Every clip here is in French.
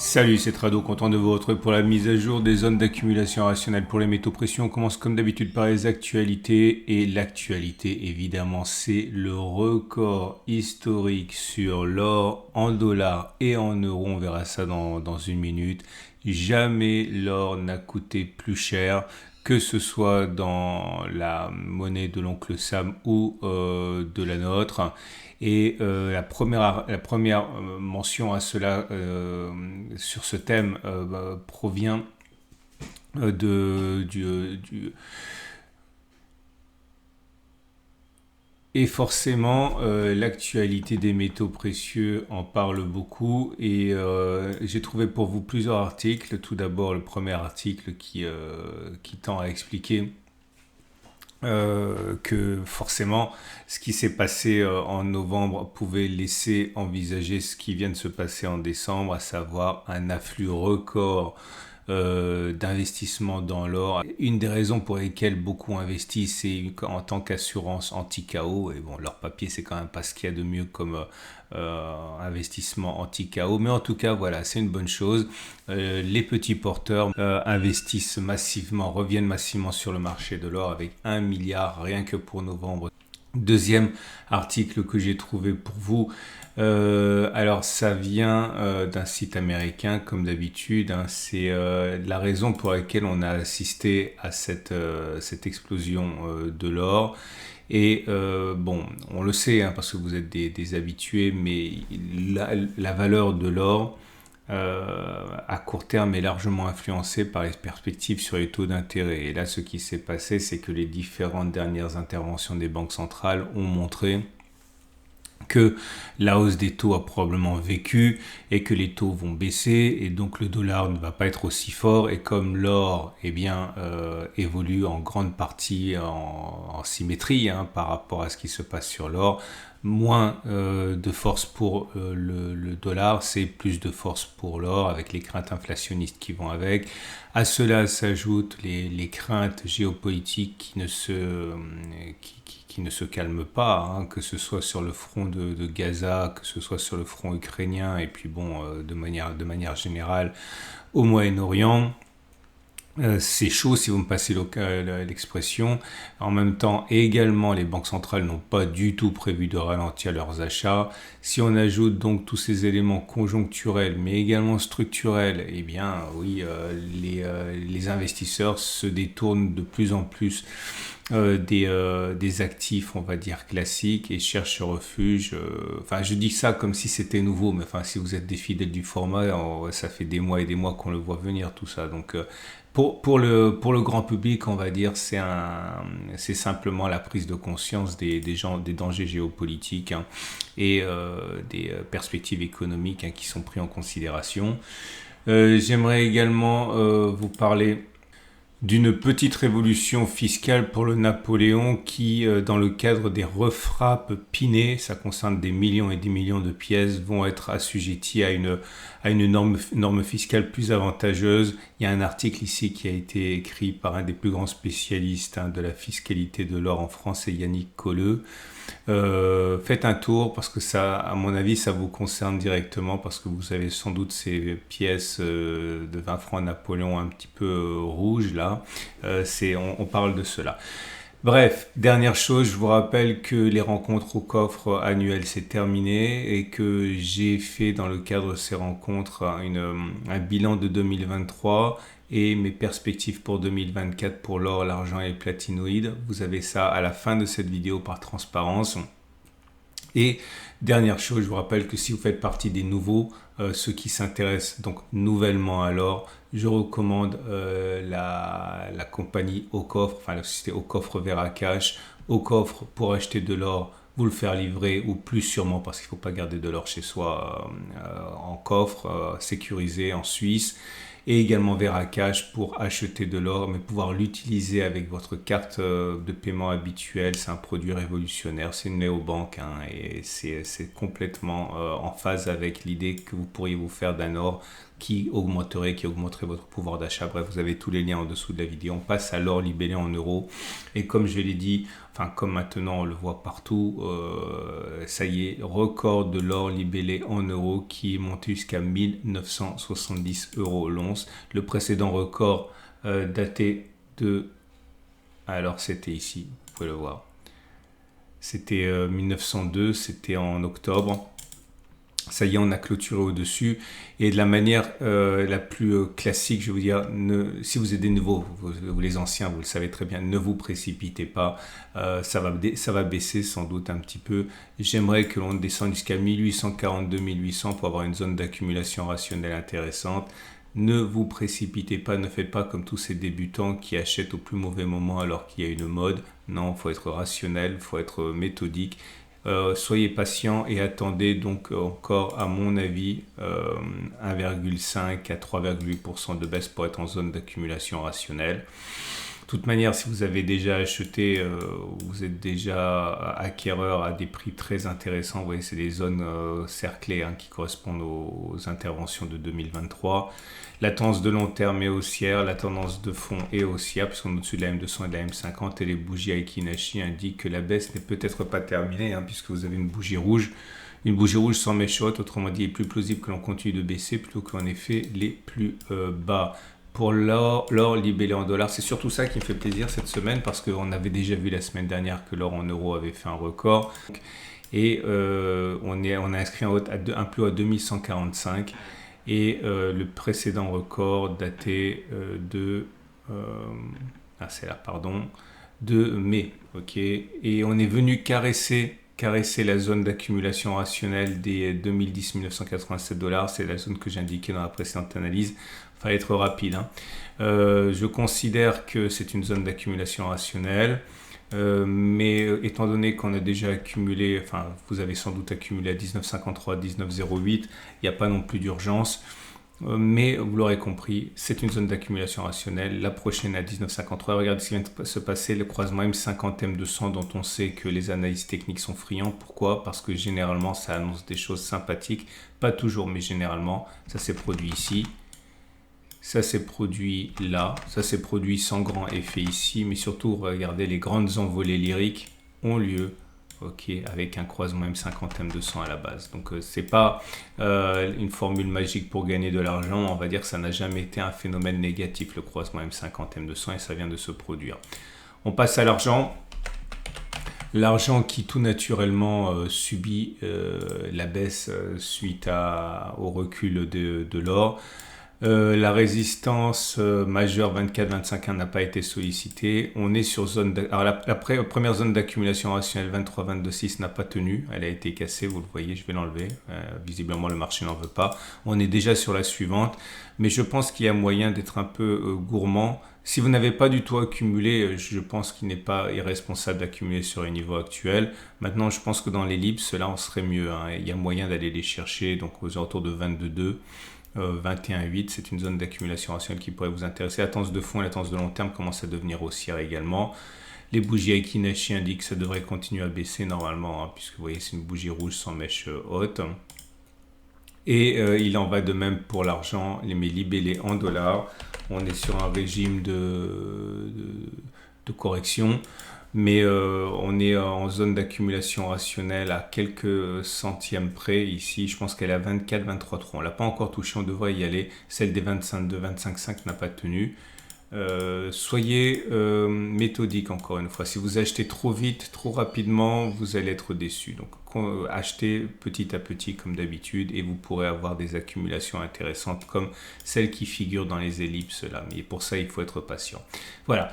Salut, c'est Trado, content de vous retrouver pour la mise à jour des zones d'accumulation rationnelle pour les métaux précieux. On commence comme d'habitude par les actualités. Et l'actualité, évidemment, c'est le record historique sur l'or en dollars et en euros. On verra ça dans une minute. Jamais l'or n'a coûté plus cher, que ce soit dans la monnaie de l'oncle Sam ou de la nôtre. Et la première mention à cela sur ce thème provient du. Et forcément, l'actualité des métaux précieux en parle beaucoup et j'ai trouvé pour vous plusieurs articles. Tout d'abord, le premier article qui tend à expliquer que forcément, ce qui s'est passé en novembre pouvait laisser envisager ce qui vient de se passer en décembre, à savoir un afflux record d'investissement dans l'or. Une des raisons pour lesquelles beaucoup investissent, c'est en tant qu'assurance anti-chaos. Et bon, leur papier, c'est quand même pas ce qu'il y a de mieux comme investissement anti-chaos. Mais en tout cas, voilà, c'est une bonne chose. Les petits porteurs investissent massivement, reviennent massivement sur le marché de l'or avec 1 milliard rien que pour novembre. Deuxième article que j'ai trouvé pour vous, alors ça vient d'un site américain comme d'habitude, hein. C'est la raison pour laquelle on a assisté à cette explosion de l'or. Et bon, on le sait, hein, parce que vous êtes des habitués, mais la valeur de l'or à court terme est largement influencée par les perspectives sur les taux d'intérêt. Et là, ce qui s'est passé, c'est que les différentes dernières interventions des banques centrales ont montré que la hausse des taux a probablement vécu et que les taux vont baisser et donc le dollar ne va pas être aussi fort. Et comme l'or évolue en grande partie en symétrie, hein, par rapport à ce qui se passe sur l'or, moins de force pour le dollar, c'est plus de force pour l'or avec les craintes inflationnistes qui vont avec. À cela s'ajoutent les craintes géopolitiques qui ne se calment pas, hein, que ce soit sur le front de Gaza, que ce soit sur le front ukrainien, et puis bon, de manière générale, au Moyen-Orient. C'est chaud si vous me passez l'expression. En même temps, également, les banques centrales n'ont pas du tout prévu de ralentir leurs achats. Si on ajoute donc tous ces éléments conjoncturels, mais également structurels, eh bien oui, les investisseurs se détournent de plus en plus des actifs, on va dire, classiques et cherchent refuge. Enfin, je dis ça comme si c'était nouveau, mais enfin, si vous êtes des fidèles du format, ça fait des mois et des mois qu'on le voit venir, tout ça. Donc, pour le grand public, on va dire, c'est simplement la prise de conscience des dangers géopolitiques, hein, et des perspectives économiques, hein, qui sont pris en considération. J'aimerais également vous parler d'une petite révolution fiscale pour le Napoléon qui, dans le cadre des refrappes Pinet, ça concerne des millions et des millions de pièces, vont être assujetties à une norme fiscale plus avantageuse. Il y a un article ici qui a été écrit par un des plus grands spécialistes, hein, de la fiscalité de l'or en France, c'est Yannick Colleux. Faites un tour parce que ça, à mon avis, ça vous concerne directement parce que vous avez sans doute ces pièces de 20 francs Napoléon un petit peu rouges là. On parle de cela. Bref, dernière chose, je vous rappelle que les rencontres au coffre annuelles c'est terminé et que j'ai fait dans le cadre de ces rencontres un bilan de 2023 et mes perspectives pour 2024 pour l'or, l'argent et les platinoïdes. Vous avez ça à la fin de cette vidéo par transparence. Et dernière chose, je vous rappelle que si vous faites partie des nouveaux, ceux qui s'intéressent donc nouvellement à l'or, je recommande la compagnie Au Coffre, enfin la société Au Coffre Veracash. Au Coffre, pour acheter de l'or, vous le faire livrer, ou plus sûrement parce qu'il ne faut pas garder de l'or chez soi en coffre, sécurisé en Suisse. Et également Veracash pour acheter de l'or, mais pouvoir l'utiliser avec votre carte de paiement habituelle. C'est un produit révolutionnaire, c'est une néobanque, hein, et c'est complètement en phase avec l'idée que vous pourriez vous faire d'un or qui augmenterait votre pouvoir d'achat. Bref, vous avez tous les liens en dessous de la vidéo. On passe à l'or libellé en euros. Et comme je l'ai dit, enfin comme maintenant on le voit partout, ça y est, record de l'or libellé en euros qui est monté jusqu'à 1970 euros l'once. Le précédent record daté de... Alors c'était ici, vous pouvez le voir. C'était 1902, c'était en octobre. Ça y est, on a clôturé au-dessus. Et de la manière la plus classique, je vais vous dire, si vous êtes des nouveaux, vous les anciens, vous le savez très bien, ne vous précipitez pas. Ça va baisser sans doute un petit peu. J'aimerais que l'on descende jusqu'à 1842-1800 pour avoir une zone d'accumulation rationnelle intéressante. Ne vous précipitez pas, ne faites pas comme tous ces débutants qui achètent au plus mauvais moment alors qu'il y a une mode. Non, il faut être rationnel, il faut être méthodique. Soyez patient et attendez donc encore, à mon avis, 1,5 à 3,8% de baisse pour être en zone d'accumulation rationnelle. De toute manière, si vous avez déjà acheté, vous êtes déjà acquéreur à des prix très intéressants. Vous voyez, c'est des zones cerclées qui correspondent aux interventions de 2023. La tendance de long terme est haussière, la tendance de fond est haussière, puisqu'on est au-dessus de la M200 et de la M50, et les bougies Aiki-Nashi indiquent que la baisse n'est peut-être pas terminée, puisque vous avez une bougie rouge. Une bougie rouge sans mèche haute, autrement dit, il est plus plausible que l'on continue de baisser plutôt qu'en effet les plus bas. Pour l'or libellé en dollars, c'est surtout ça qui me fait plaisir cette semaine, parce qu'on avait déjà vu la semaine dernière que l'or en euros avait fait un record. Et on a inscrit un plus haut à 2145. Et le précédent record daté de mai. Okay. Et on est venu caresser la zone d'accumulation rationnelle des 2010-1987 $. C'est la zone que j'ai indiquée dans la précédente analyse. Il fallait être rapide. Je considère que c'est une zone d'accumulation rationnelle. Mais étant donné qu'on a déjà accumulé, enfin vous avez sans doute accumulé à 19,53, 19,08, il n'y a pas non plus d'urgence, mais vous l'aurez compris, c'est une zone d'accumulation rationnelle. La prochaine à 19,53, regardez ce qui vient de se passer, le croisement M50, M200 dont on sait que les analystes techniques sont friands. Pourquoi? Parce que généralement ça annonce des choses sympathiques, pas toujours mais généralement. Ça s'est produit ici. Ça s'est produit là, ça s'est produit sans grand effet ici, mais surtout, regardez, les grandes envolées lyriques ont lieu, avec un croisement M50, M200 à la base. Donc, c'est pas une formule magique pour gagner de l'argent, on va dire que ça n'a jamais été un phénomène négatif, le croisement M50, M200, et ça vient de se produire. On passe à l'argent. L'argent qui tout naturellement subit la baisse suite au recul de l'or. La résistance majeure 24-25 n'a pas été sollicitée. On est sur zone alors la première zone d'accumulation rationnelle 23-22-6 n'a pas tenu. Elle a été cassée, vous le voyez, je vais l'enlever. Visiblement, le marché n'en veut pas. On est déjà sur la suivante. Mais je pense qu'il y a moyen d'être un peu gourmand. Si vous n'avez pas du tout accumulé, je pense qu'il n'est pas irresponsable d'accumuler sur les niveaux actuels. Maintenant, je pense que dans l'ellipse, là, on serait mieux. Il y a moyen d'aller les chercher, donc aux alentours de 22,2. 21,8, c'est une zone d'accumulation rationnelle qui pourrait vous intéresser. La tendance de fond et la tendance de long terme commencent à devenir haussières également. Les bougies Aiki-Nashi indiquent que ça devrait continuer à baisser normalement, puisque vous voyez, c'est une bougie rouge sans mèche haute. Et il en va de même pour l'argent, mais libellé en dollars. On est sur un régime de correction. Mais on est en zone d'accumulation rationnelle à quelques centièmes près. Ici, je pense qu'elle est à 24-23,3. On ne l'a pas encore touché, on devrait y aller. Celle des 25,5 n'a pas tenu. Soyez méthodique encore une fois. Si vous achetez trop vite, trop rapidement, vous allez être déçu. Donc achetez petit à petit comme d'habitude et vous pourrez avoir des accumulations intéressantes comme celles qui figurent dans les ellipses là. Mais pour ça, il faut être patient. Voilà.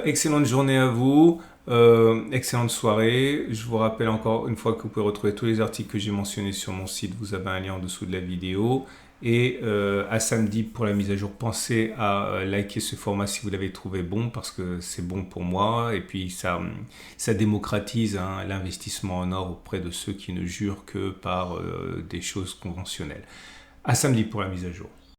Excellente journée à vous. Excellente soirée. Je vous rappelle encore une fois que vous pouvez retrouver tous les articles que j'ai mentionnés sur mon site. Vous avez un lien en dessous de la vidéo. Et à samedi pour la mise à jour, pensez à liker ce format si vous l'avez trouvé bon, parce que c'est bon pour moi et puis ça démocratise l'investissement en or auprès de ceux qui ne jurent que par des choses conventionnelles. À samedi pour la mise à jour.